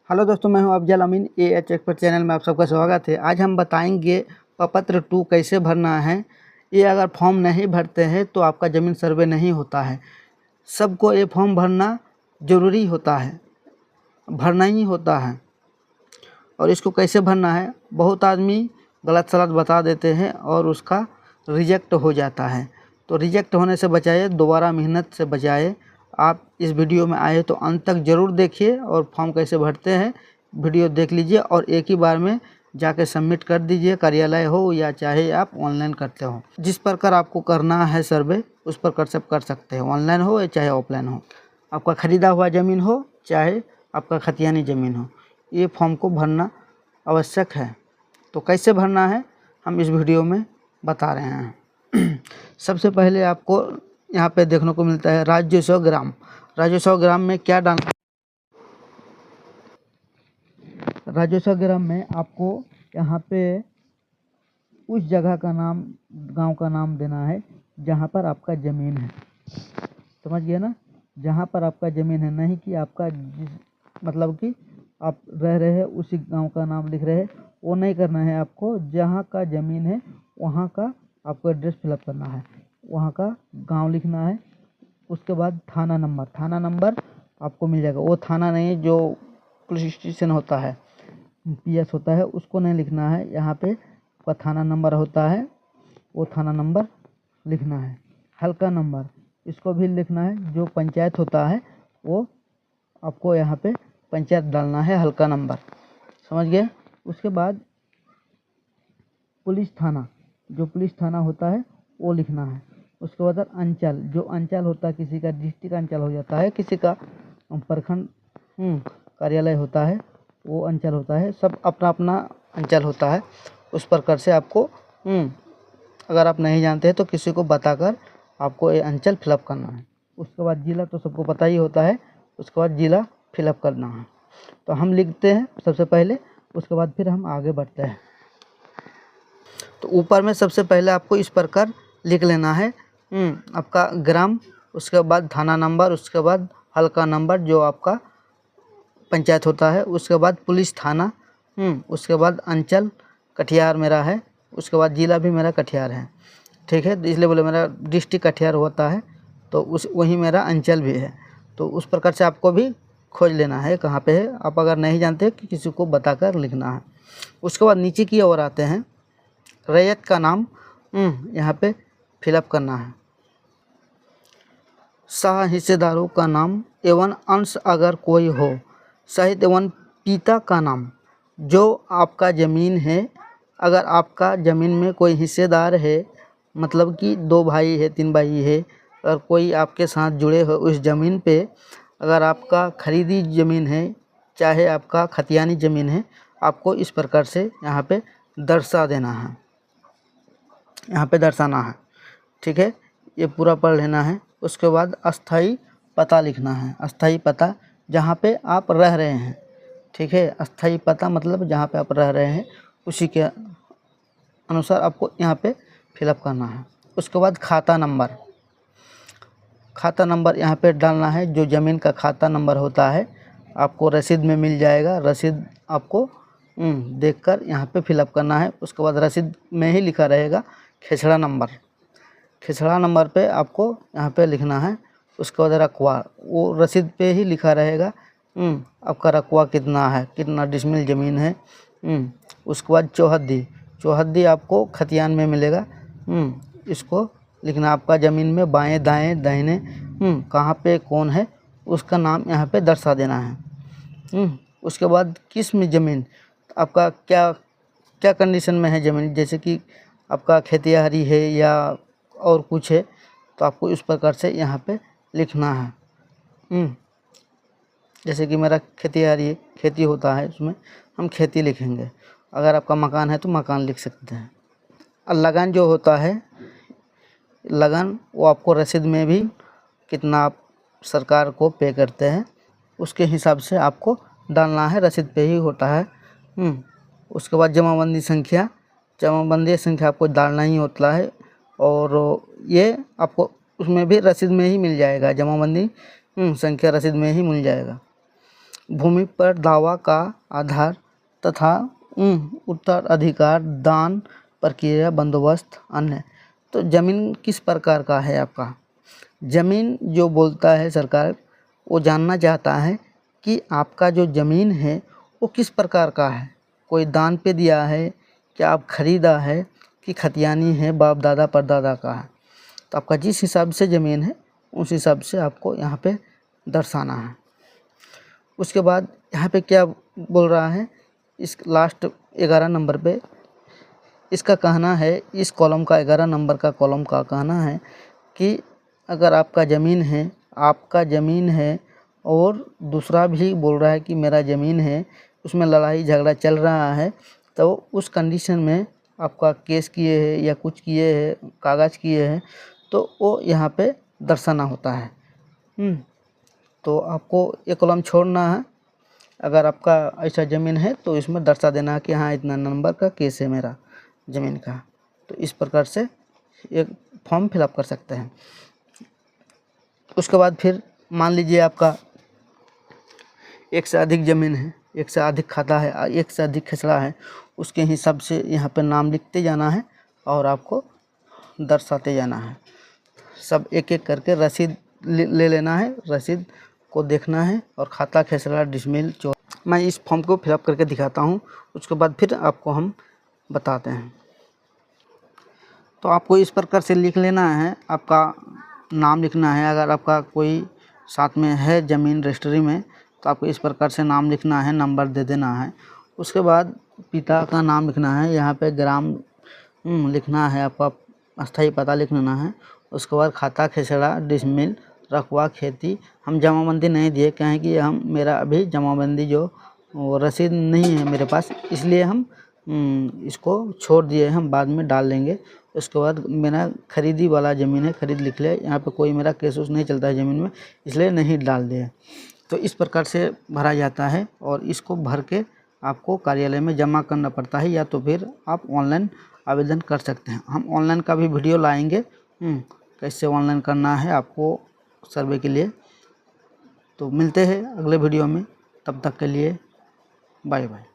Hello दोस्तों, मैं हूं अफजल अमीन। एएच एक्सपर्ट चैनल में आप सबका स्वागत है। आज हम बताएंगे प्रपत्र 2 कैसे भरना है। ये अगर फॉर्म नहीं भरते हैं तो आपका ज़मीन सर्वे नहीं होता है। सबको ये फॉर्म भरना ज़रूरी होता है, भरना ही होता है। और इसको कैसे भरना है, बहुत आदमी गलत सलत बता देते हैं और उसका रिजेक्ट हो जाता है। तो रिजेक्ट होने से बचाए, दोबारा मेहनत से बचाए। आप इस वीडियो में आए तो अंत तक ज़रूर देखिए और फॉर्म कैसे भरते हैं वीडियो देख लीजिए और एक ही बार में जाके सबमिट कर दीजिए, कार्यालय हो या चाहे आप ऑनलाइन करते हो। जिस प्रकार आपको करना है सर्वे उस पर कर सकते हैं, ऑनलाइन हो या चाहे ऑफलाइन हो। आपका ख़रीदा हुआ ज़मीन हो चाहे आपका खतियानी ज़मीन हो, ये फॉर्म को भरना आवश्यक है। तो कैसे भरना है हम इस वीडियो में बता रहे हैं। सबसे पहले आपको यहाँ पे देखने को मिलता है राजस्व ग्राम। राजस्व ग्राम में क्या डालना है? राजस्व ग्राम में आपको यहाँ पे उस जगह का नाम, गांव का नाम देना है जहाँ पर आपका ज़मीन है। समझ गए ना? जहाँ पर आपका ज़मीन है, नहीं कि आपका मतलब कि आप रह रहे हैं उसी गांव का नाम लिख रहे हैं, वो नहीं करना है। आपको जहाँ का ज़मीन है वहाँ का आपको एड्रेस फिलअप करना है, वहाँ का गांव लिखना है। उसके बाद थाना नंबर आपको मिल जाएगा। वो थाना नहीं जो पुलिस स्टेशन होता है, पीएस होता है, उसको नहीं लिखना है। यहाँ पे आपका थाना नंबर होता है, वो थाना नंबर लिखना है। हल्का नंबर इसको भी लिखना है। जो पंचायत होता है वो आपको यहाँ पे पंचायत डालना है, हल्का नंबर। समझ गए? उसके बाद पुलिस थाना, जो पुलिस थाना होता है वो लिखना है। उसके बाद अंचल, जो अंचल होता है, किसी का डिस्ट्रिक्ट अंचल हो जाता है, किसी का प्रखंड कार्यालय होता है, वो अंचल होता है। सब अपना अपना अंचल होता है। उस प्रकार से आपको अगर आप नहीं जानते हैं तो किसी को बताकर आपको ये अंचल फिलअप करना है। उसके बाद ज़िला तो सबको पता ही होता है, उसके बाद ज़िला फिलअप करना है। तो हम लिखते हैं सबसे पहले, उसके बाद फिर हम आगे बढ़ते हैं। तो ऊपर में सबसे पहले आपको इस प्रकार लिख लेना है आपका ग्राम, उसके बाद थाना नंबर, उसके बाद हल्का नंबर जो आपका पंचायत होता है, उसके बाद पुलिस थाना, उसके बाद अंचल कटिहार मेरा है, उसके बाद ज़िला भी मेरा कटिहार है। ठीक है, इसलिए बोले मेरा डिस्ट्रिक्ट कटिहार होता है, तो उस वही मेरा अंचल भी है। तो उस प्रकार से आपको भी खोज लेना है कहाँ पे है। आप अगर नहीं जानते कि किसी को बताकर लिखना है। उसके बाद नीचे की ओर आते हैं, रैयत का नाम यहाँ पे फिलअप करना है। सह हिस्सेदारों का नाम एवं अंश अगर कोई हो, सहित एवं पिता का नाम। जो आपका ज़मीन है, अगर आपका ज़मीन में कोई हिस्सेदार है, मतलब कि 2 भाई है, 3 भाई है, और कोई आपके साथ जुड़े हो उस ज़मीन पे, अगर आपका खरीदी ज़मीन है चाहे आपका खतियानी ज़मीन है, आपको इस प्रकार से यहाँ पे दर्शा देना है, यहाँ पे दर्शाना है। ठीक है, ये पूरा पढ़ लेना है। उसके बाद अस्थाई पता लिखना है। अस्थाई पता जहाँ पे आप रह रहे हैं। ठीक है, अस्थाई पता मतलब जहाँ पे आप रह रहे हैं उसी के अनुसार आपको यहाँ पे फिलअप करना है। उसके बाद खाता नंबर, खाता नंबर यहाँ पे डालना है। जो ज़मीन का खाता नंबर होता है आपको रसीद में मिल जाएगा। रसीद आपको देखकर यहाँ पे फिलअप करना है। उसके बाद रसीद में ही लिखा रहेगा खेसरा नंबर। खेसरा नंबर पे आपको यहाँ पे लिखना है। उसके बाद रकवा, वो रसीद पे ही लिखा रहेगा आपका रकवा कितना है, कितना डिसमिल ज़मीन है। उसके बाद चौहद्दी, चौहद्दी आपको खतियान में मिलेगा। इसको लिखना, आपका ज़मीन में बाएं दाएं दाहिने कहाँ पे कौन है उसका नाम यहाँ पे दर्शा देना है। उसके बाद किस्म ज़मीन, आपका क्या क्या कंडीशन में है ज़मीन, जैसे कि आपका खेतियारी है या और कुछ है, तो आपको इस प्रकार से यहाँ पे लिखना है। जैसे कि मेरा खेतियारी, खेती होता है, उसमें हम खेती लिखेंगे। अगर आपका मकान है तो मकान लिख सकते हैं। और लगन जो होता है, लगन वो आपको रसीद में भी कितना आप सरकार को पे करते हैं उसके हिसाब से आपको डालना है, रसीद पे ही होता है। उसके बाद जमाबंदी संख्या, जमाबंदी संख्या आपको डालना ही होता है और ये आपको उसमें भी रसीद में ही मिल जाएगा। जमाबंदी संख्या रसीद में ही मिल जाएगा। भूमि पर दावा का आधार तथा उत्तराधिकार, दान प्रक्रिया, बंदोबस्त, अन्य। तो ज़मीन किस प्रकार का है आपका? ज़मीन जो बोलता है सरकार, वो जानना चाहता है कि आपका जो ज़मीन है वो किस प्रकार का है। कोई दान पे दिया है, क्या आप खरीदा है, कि खतियानी है, बाप दादा परदादा का है। तो आपका जिस हिसाब से ज़मीन है उस हिसाब से आपको यहाँ पे दर्शाना है। उसके बाद यहाँ पे क्या बोल रहा है, इस लास्ट 11 नंबर पे इसका कहना है, इस कॉलम का 11 नंबर का कॉलम का कहना है कि अगर आपका ज़मीन है और दूसरा भी बोल रहा है कि मेरा ज़मीन है, उसमें लड़ाई झगड़ा चल रहा है, तो उस कंडीशन में आपका केस किए हैं या कुछ किए हैं, कागज़ किए हैं, तो वो यहाँ पे दर्शाना होता है। तो आपको ये कॉलम छोड़ना है। अगर आपका ऐसा ज़मीन है तो इसमें दर्शा देना है कि हाँ इतना नंबर का केस है मेरा ज़मीन का। तो इस प्रकार से एक फॉर्म फिलअप कर सकते हैं। उसके बाद फिर मान लीजिए आपका एक से अधिक ज़मीन है, एक से अधिक खाता है, एक से अधिक खसरा है, उसके हिसाब से यहाँ पे नाम लिखते जाना है और आपको दर्शाते जाना है। सब एक एक करके रसीद ले लेना है, रसीद को देखना है और खाता खसरा डिसमिल मैं इस फॉर्म को फिलअप करके दिखाता हूँ, उसके बाद फिर आपको हम बताते हैं। तो आपको इस प्रकार से लिख लेना है, आपका नाम लिखना है। अगर आपका कोई साथ में है ज़मीन रजिस्ट्री में तो आपको इस प्रकार से नाम लिखना है, नंबर दे देना है। उसके बाद पिता का नाम लिखना है, यहाँ पे ग्राम लिखना है, आपका अस्थाई पता लिखना है। उसके बाद खाता खसरा डिसमिल रकबा खेती। हम जमाबंदी नहीं दिए, कहें कि मेरा अभी जमाबंदी जो रसीद नहीं है मेरे पास, इसलिए हम इसको छोड़ दिए, हम बाद में डाल लेंगे। उसके बाद मेरा खरीदी वाला ज़मीन है, खरीद लिख ले, यहाँ पे कोई मेरा केस उस नहीं चलता है ज़मीन में, इसलिए नहीं डाल दिए। तो इस प्रकार से भरा जाता है और इसको भर के आपको कार्यालय में जमा करना पड़ता है, या तो फिर आप ऑनलाइन आवेदन कर सकते हैं। हम ऑनलाइन का भी वीडियो लाएंगे, कैसे ऑनलाइन करना है आपको सर्वे के लिए। तो मिलते हैं अगले वीडियो में, तब तक के लिए बाय बाय।